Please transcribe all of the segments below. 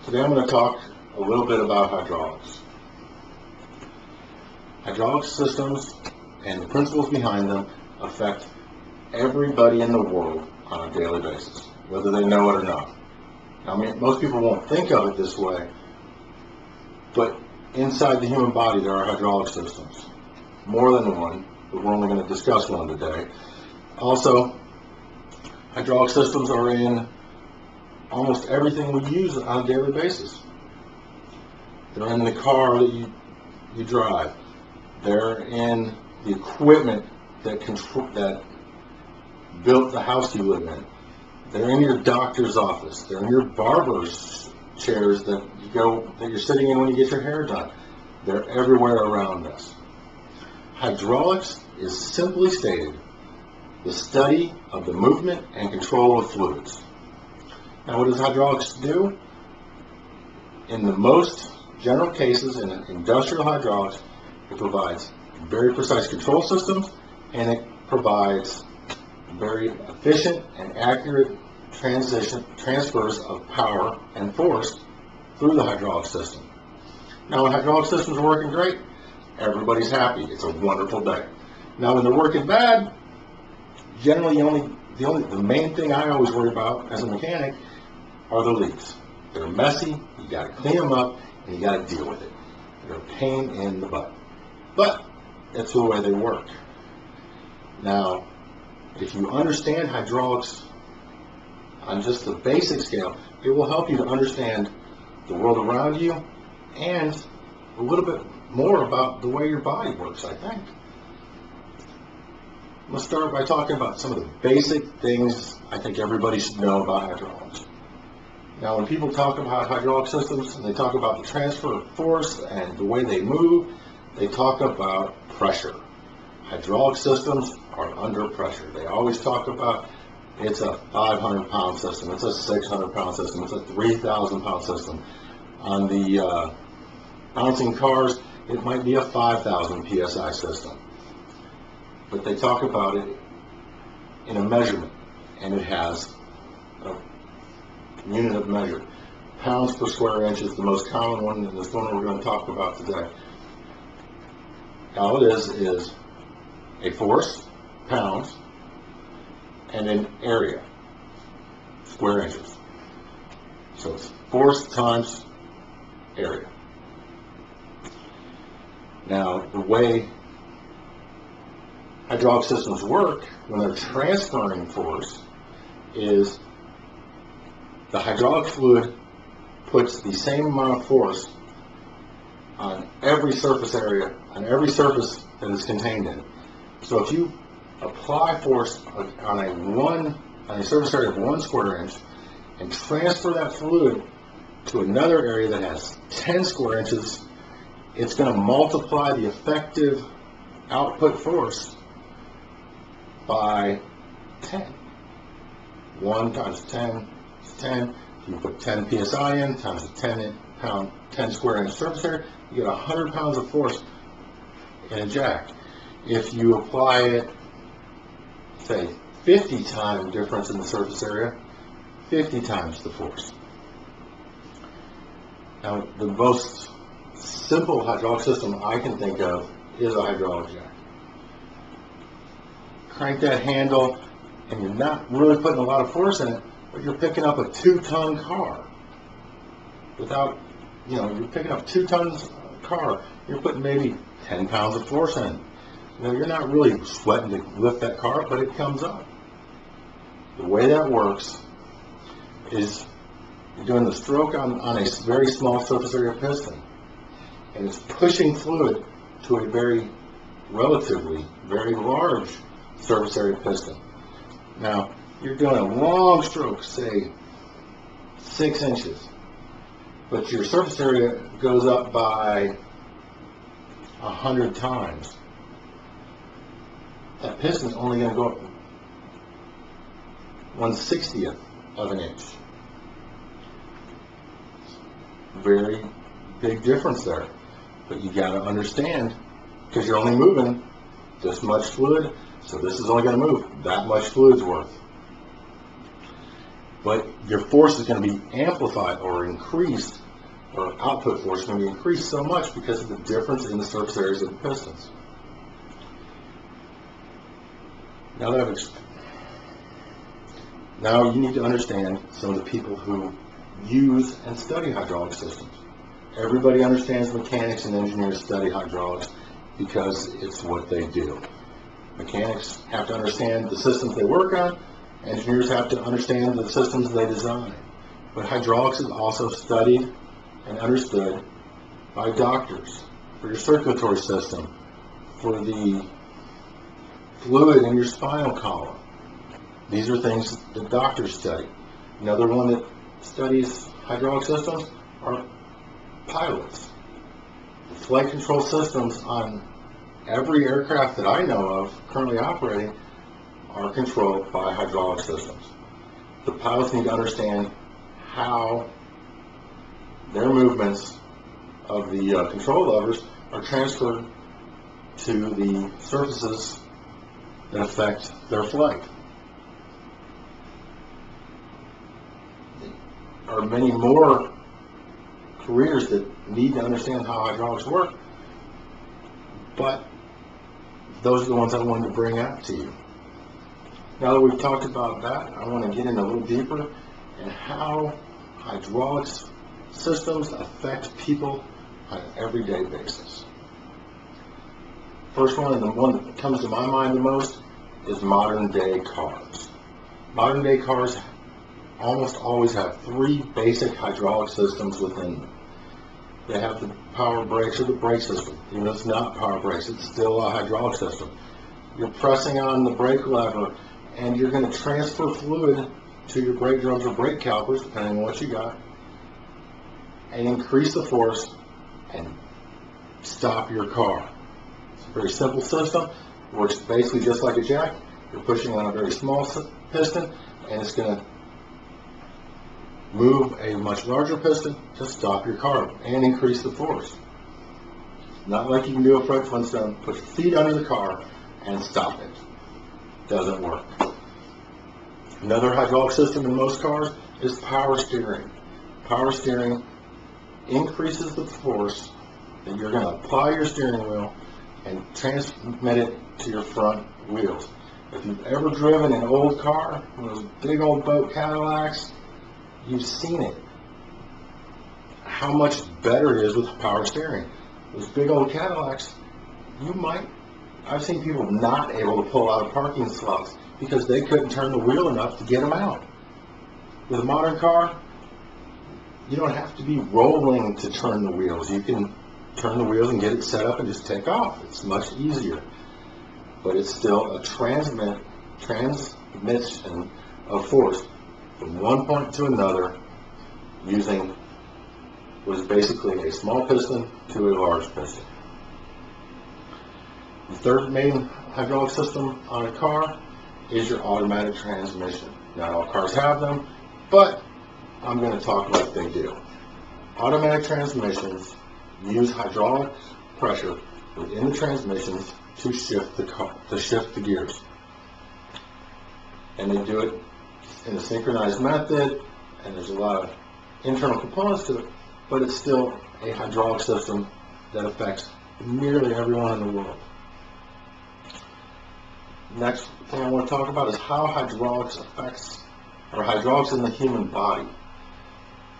Today I'm going to talk a little bit about hydraulics. Hydraulic systems and the principles behind them affect everybody in the world on a daily basis, whether they know it or not. Now, most people won't think of it this way, but inside the human body there are hydraulic systems. More than one, but we're only going to discuss one today. Also, hydraulic systems are in almost everything we use on a daily basis. They're in the car that you drive. They're in the equipment that built the house you live in. They're in your doctor's office. They're in your barber's chairs that you're sitting in when you get your hair done. They're everywhere around us. Hydraulics is simply stated the study of the movement and control of fluids. Now, what does hydraulics do? In the most general cases, in industrial hydraulics, it provides very precise control systems, and it provides very efficient and accurate transfers of power and force through the hydraulic system. Now, when hydraulic systems are working great, everybody's happy. It's a wonderful day. Now, when they're working bad, generally the main thing I always worry about as a mechanic are the leaks. They're messy, you got to clean them up, and you got to deal with it. They're a pain in the butt. But that's the way they work. Now, if you understand hydraulics on just the basic scale, it will help you to understand the world around you and a little bit more about the way your body works, I think. Let's start by talking about some of the basic things I think everybody should know about hydraulics. Now, when people talk about hydraulic systems and they talk about the transfer of force and the way they move, they talk about pressure. Hydraulic systems are under pressure. They always talk about it's a 500-pound system, it's a 600-pound system, it's a 3,000-pound system. On the bouncing cars, it might be a 5,000 psi system. But they talk about it in a measurement, and it has a unit of measure. Pounds per square inch is the most common one, and this one we're going to talk about today. All it is a force, pounds, and an area, square inches. So it's force times area. Now, the way hydraulic systems work when they're transferring force is the hydraulic fluid puts the same amount of force on every surface area, on every surface that it's contained in. So if you apply force on a surface area of 1 square inch and transfer that fluid to another area that has 10 square inches, it's going to multiply the effective output force by 10. 1 times 10 is 10. If you put 10 psi in times a 10 square inch surface area, you get 100 pounds of force in a jack. If you apply it, say, 50 times difference in the surface area, 50 times the force. Now, the most simple hydraulic system I can think of is a hydraulic jack. Crank that handle, and you're not really putting a lot of force in it, but you're picking up a 2-ton car. You're picking up 2 tons car, you're putting maybe 10 pounds of force in it. You're not really sweating to lift that car, but it comes up. The way that works is you're doing the stroke on a very small surface area piston, and it's pushing fluid to a relatively very large surface area piston. Now, you're doing a long stroke, say 6 inches, but your surface area goes up by 100 times. That piston's only going to go up 1/60th of an inch. Very big difference there. But you got to understand, because you're only moving this much fluid, so this is only going to move that much fluid's worth. but your force is going to be amplified or increased, or output force is going to be increased so much because of the difference in the surface areas of the pistons. Now you need to understand some of the people who use and study hydraulic systems. Everybody understands mechanics and engineers study hydraulics because it's what they do. Mechanics have to understand the systems they work on. Engineers have to understand the systems they design. But hydraulics is also studied and understood by doctors for your circulatory system, for the fluid in your spinal column. These are things that doctors study. Another one that studies hydraulic systems are pilots. The flight control systems on every aircraft that I know of currently operating are controlled by hydraulic systems. The pilots need to understand how their movements of the control levers are transferred to the surfaces that affect their flight. There are many more careers that need to understand how hydraulics work, but those are the ones I wanted to bring out to you. Now that we've talked about that, I want to get in a little deeper in how hydraulics systems affect people on an everyday basis. First one, and the one that comes to my mind the most, is modern day cars. Modern day cars almost always have three basic hydraulic systems within them. They have the power brakes or the brake system. Even though it's not power brakes, it's still a hydraulic system. You're pressing on the brake lever and you're going to transfer fluid to your brake drums or brake calipers, depending on what you got, and increase the force and stop your car. It's a very simple system. It works basically just like a jack. You're pushing on a very small piston and it's going to move a much larger piston to stop your car and increase the force. Not like you can do a Fred Flintstone, put your feet under the car and stop it. Doesn't work. Another hydraulic system in most cars is power steering. Power steering increases the force that you're going to apply your steering wheel and transmit it to your front wheels. If you've ever driven an old car, one of those big old boat Cadillacs, you've seen it. How much better it is with power steering. Those big old Cadillacs, I've seen people not able to pull out of parking slots because they couldn't turn the wheel enough to get them out. With a modern car, you don't have to be rolling to turn the wheels. You can turn the wheels and get it set up and just take off. It's much easier. But it's still a transmission of force from one point to another using what is basically a small piston to a large piston. The third main hydraulic system on a car is your automatic transmission. Not all cars have them, but I'm going to talk about what they do. Automatic transmissions use hydraulic pressure within the transmissions to shift the gears. And they do it in a synchronized method, and there's a lot of internal components to it, but it's still a hydraulic system that affects nearly everyone in the world. Next thing I want to talk about is how hydraulics in the human body.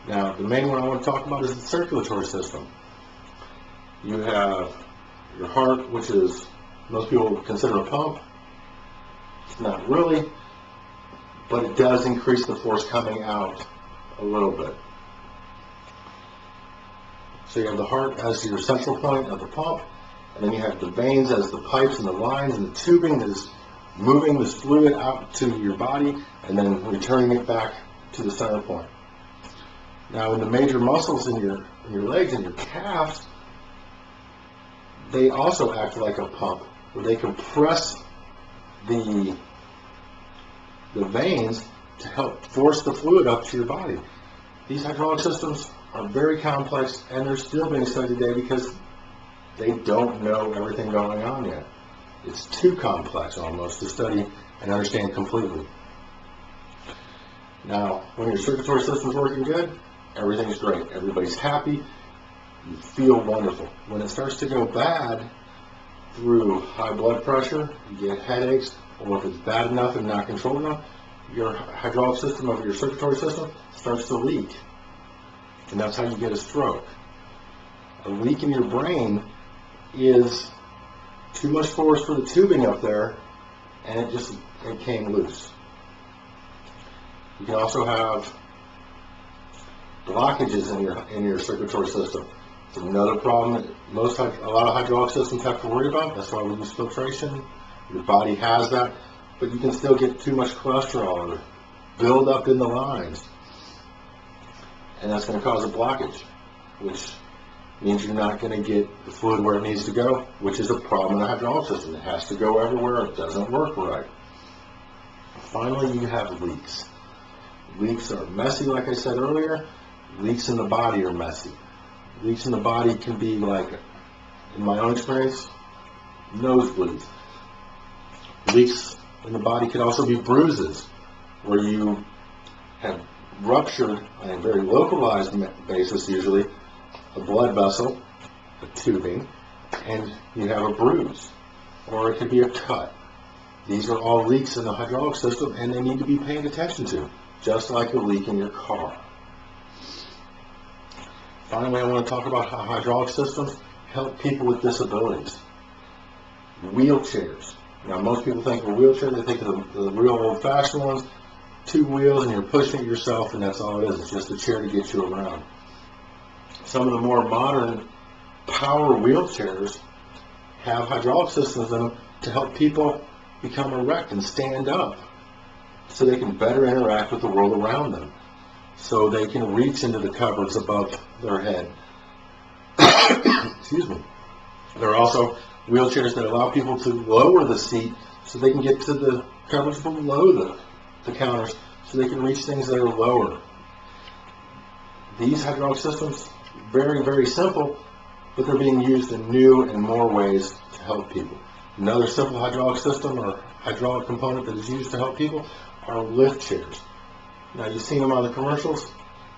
Now, the main one I want to talk about is the circulatory system. You have your heart, which is, most people consider a pump. It's not really, but it does increase the force coming out a little bit. So you have the heart as your central point of the pump, and then you have the veins as the pipes and the lines and the tubing that is moving this fluid out to your body and then returning it back to the center point. Now, in the major muscles in your legs and your calves, they also act like a pump, where they compress the veins to help force the fluid up to your body. These hydraulic systems are very complex, and they're still being studied today because they don't know everything going on yet. It's too complex almost to study and understand completely. Now, when your circulatory system's working good, everything's great. Everybody's happy. You feel wonderful. When it starts to go bad, through high blood pressure, you get headaches, or if it's bad enough and not controlled enough, your hydraulic system of your circulatory system starts to leak. And that's how you get a stroke. A leak in your brain is too much force for the tubing up there, and it came loose. You can also have blockages in your circulatory system. It's another problem that a lot of hydraulic systems have to worry about. That's why we use filtration. Your body has that, but you can still get too much cholesterol or build up in the lines, and that's going to cause a blockage, which means you're not going to get the fluid where it needs to go, which is a problem in the hydraulic system. It has to go everywhere. It doesn't work right. Finally, you have leaks. Leaks are messy, like I said earlier. Leaks in the body are messy. Leaks in the body can be like, in my own experience, nosebleeds. Leaks in the body can also be bruises, where you have ruptured on a very localized basis, usually, a blood vessel, a tubing, and you have a bruise, or it could be a cut. These are all leaks in the hydraulic system, and they need to be paid attention to, just like a leak in your car. Finally, I want to talk about how hydraulic systems help people with disabilities. Wheelchairs. Now, most people think of a wheelchair, they think of the real old-fashioned ones, 2 wheels, and you're pushing it yourself, and that's all it is. It's just a chair to get you around. Some of the more modern power wheelchairs have hydraulic systems in them to help people become erect and stand up so they can better interact with the world around them, so they can reach into the cupboards above their head. Excuse me. There are also wheelchairs that allow people to lower the seat so they can get to the cupboards below the counters, so they can reach things that are lower. These hydraulic systems, very, very simple, but they're being used in new and more ways to help people. Another simple hydraulic system or hydraulic component that is used to help people are lift chairs. Now, you've seen them on the commercials.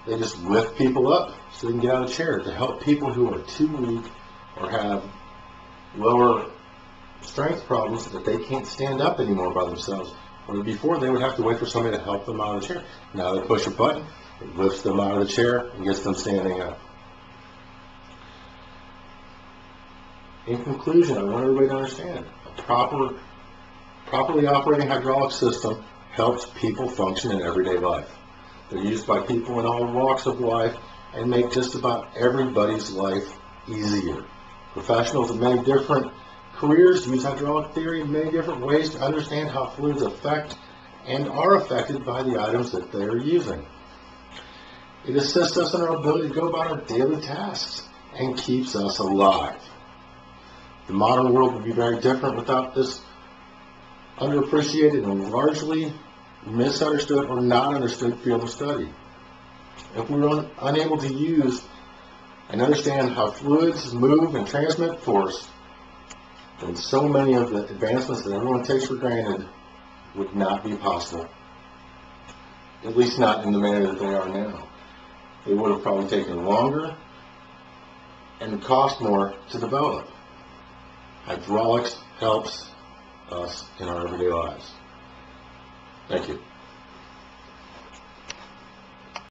They just lift people up so they can get out of the chair to help people who are too weak or have lower strength problems that they can't stand up anymore by themselves. Where before they would have to wait for somebody to help them out of the chair. Now they push a button, it lifts them out of the chair and gets them standing up. In conclusion, I want everybody to understand, a properly operating hydraulic system helps people function in everyday life. They're used by people in all walks of life and make just about everybody's life easier. Professionals in many different careers use hydraulic theory in many different ways to understand how fluids affect and are affected by the items that they are using. It assists us in our ability to go about our daily tasks and keeps us alive. The modern world would be very different without this underappreciated and largely misunderstood or not understood field of study. If we were unable to use and understand how fluids move and transmit force, then so many of the advancements that everyone takes for granted would not be possible. At least not in the manner that they are now. They would have probably taken longer and cost more to develop. Hydraulics helps us in our everyday lives. Thank you.